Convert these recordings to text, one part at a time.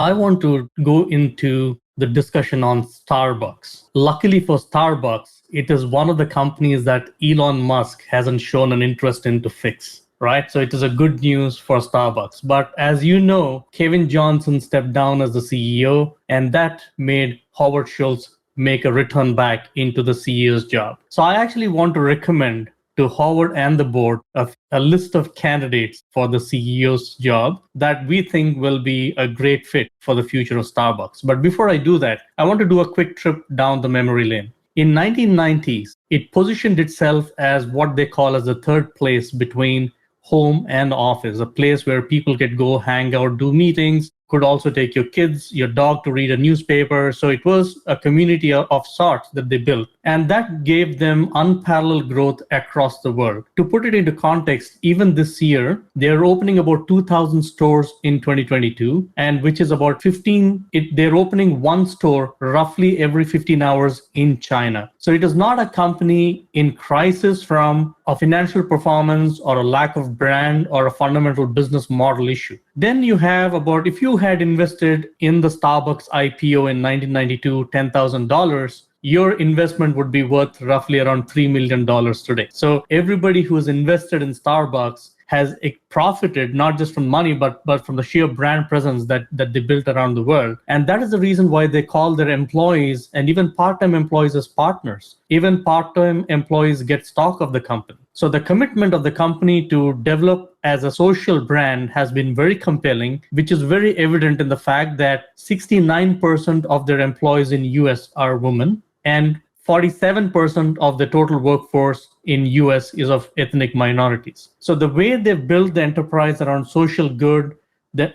I want to go into the discussion on Starbucks. Luckily for Starbucks, it is one of the companies that Elon Musk hasn't shown an interest in to fix. Right? So it is a good news for Starbucks. But as you know, Kevin Johnson stepped down as the CEO, and that made Howard Schultz make a return back into the CEO's job. So I actually want to recommend to Howard and the board a list of candidates for the CEO's job that we think will be a great fit for the future of Starbucks. But before I do that, I want to do a quick trip down the memory lane. In 1990s, it positioned itself as what they call as the third place between home and office, a place where people could go hang out, do meetings, could also take your kids, your dog to read a newspaper. So it was a community of sorts that they built. And that gave them unparalleled growth across the world. To put it into context, even this year, they're opening about 2,000 stores in 2022, and which is about they're opening one store roughly every 15 hours in China. So it is not a company in crisis from a financial performance or a lack of brand or a fundamental business model issue. Then you have if you had invested in the Starbucks IPO in 1992, $10,000, your investment would be worth roughly around $3 million today. So everybody who has invested in Starbucks has profited not just from money, but from the sheer brand presence that they built around the world. And that is the reason why they call their employees and even part-time employees as partners. Even part-time employees get stock of the company. So the commitment of the company to develop as a social brand has been very compelling, which is very evident in the fact that 69% of their employees in US are women, and 47% of the total workforce in US is of ethnic minorities. So the way they've built the enterprise around social good,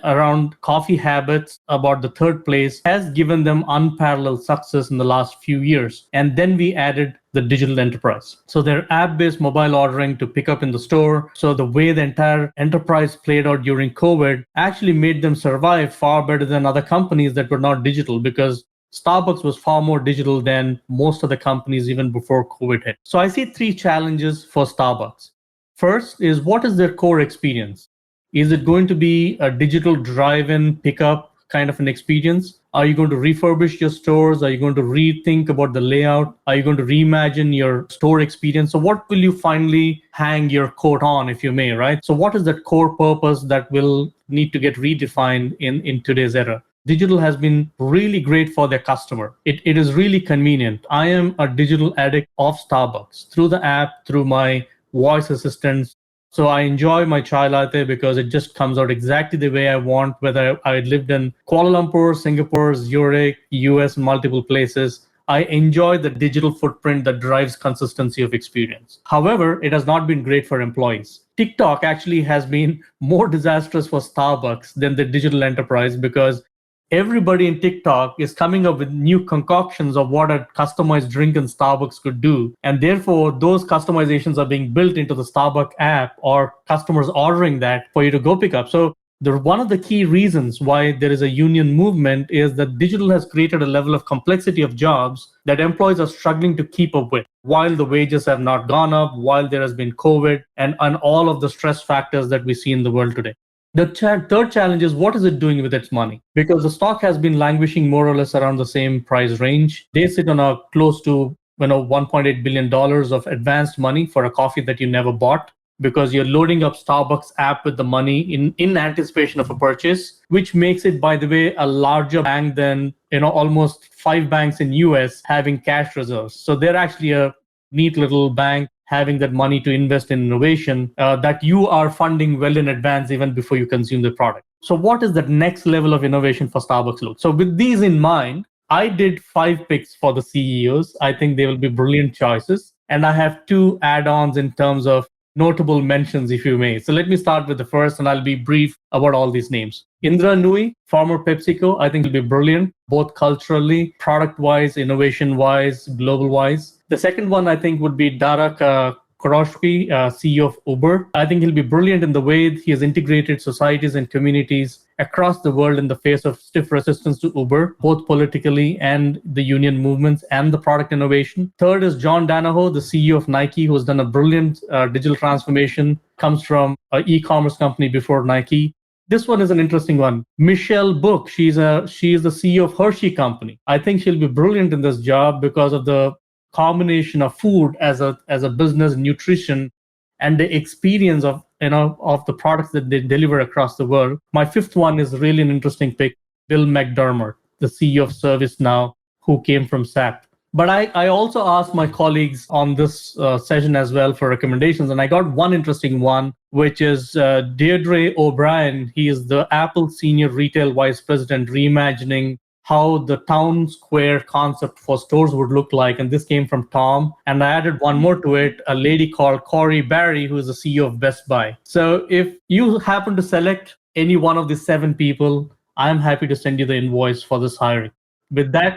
around coffee habits, about the third place, has given them unparalleled success in the last few years. And then we added the digital enterprise. So their app-based mobile ordering to pick up in the store. So the way the entire enterprise played out during COVID actually made them survive far better than other companies that were not digital, because Starbucks was far more digital than most of the companies even before COVID hit. So I see three challenges for Starbucks. First is, what is their core experience? Is it going to be a digital drive-in pickup kind of an experience? Are you going to refurbish your stores? Are you going to rethink about the layout? Are you going to reimagine your store experience? So what will you finally hang your coat on, if you may, right? So what is that core purpose that will need to get redefined in today's era? Digital has been really great for their customer. It is really convenient. I am a digital addict of Starbucks through the app, through my voice assistants. So I enjoy my chai latte because it just comes out exactly the way I want, whether I lived in Kuala Lumpur, Singapore, Zurich, US, multiple places. I enjoy the digital footprint that drives consistency of experience. However, it has not been great for employees. TikTok actually has been more disastrous for Starbucks than the digital enterprise, because everybody in TikTok is coming up with new concoctions of what a customized drink in Starbucks could do. And therefore, those customizations are being built into the Starbucks app, or customers ordering that for you to go pick up. So one of the key reasons why there is a union movement is that digital has created a level of complexity of jobs that employees are struggling to keep up with, while the wages have not gone up, while there has been COVID and all of the stress factors that we see in the world today. The third challenge is, what is it doing with its money? Because the stock has been languishing more or less around the same price range. They sit on a close to $1.8 billion of advanced money for a coffee that you never bought, because you're loading up Starbucks app with the money in anticipation of a purchase, which makes it, by the way, a larger bank than almost 5 banks in US having cash reserves. So they're actually a neat little bank having that money to invest in innovation that you are funding well in advance, even before you consume the product. So what is that next level of innovation for Starbucks look? So with these in mind, I did 5 picks for the CEOs. I think they will be brilliant choices. And I have 2 add-ons in terms of notable mentions, if you may. So let me start with the first, and I'll be brief about all these names. Indra Nooyi, former PepsiCo, I think will be brilliant, both culturally, product-wise, innovation-wise, global-wise. The second one, I think, would be Darak Khosrowshahi, CEO of Uber. I think he'll be brilliant in the way he has integrated societies and communities across the world in the face of stiff resistance to Uber, both politically and the union movements and the product innovation. Third is John Danahoe, the CEO of Nike, who has done a brilliant digital transformation, comes from an e-commerce company before Nike. This one is an interesting one. Michelle Book, she is the CEO of Hershey Company. I think she'll be brilliant in this job because of the combination of food as a business, nutrition, and the experience of the products that they deliver across the world. My fifth one is really an interesting pick, Bill Mcdermer, the CEO of ServiceNow, who came from SAP. But I also asked my colleagues on this session as well for recommendations, and I got one interesting one, which is Deirdre O'Brien. He is the Apple Senior Retail Vice President, reimagining how the town square concept for stores would look like. And this came from Tom. And I added one more to it, a lady called Corey Barry, who is the CEO of Best Buy. So if you happen to select any one of these 7 people, I'm happy to send you the invoice for this hiring. With that,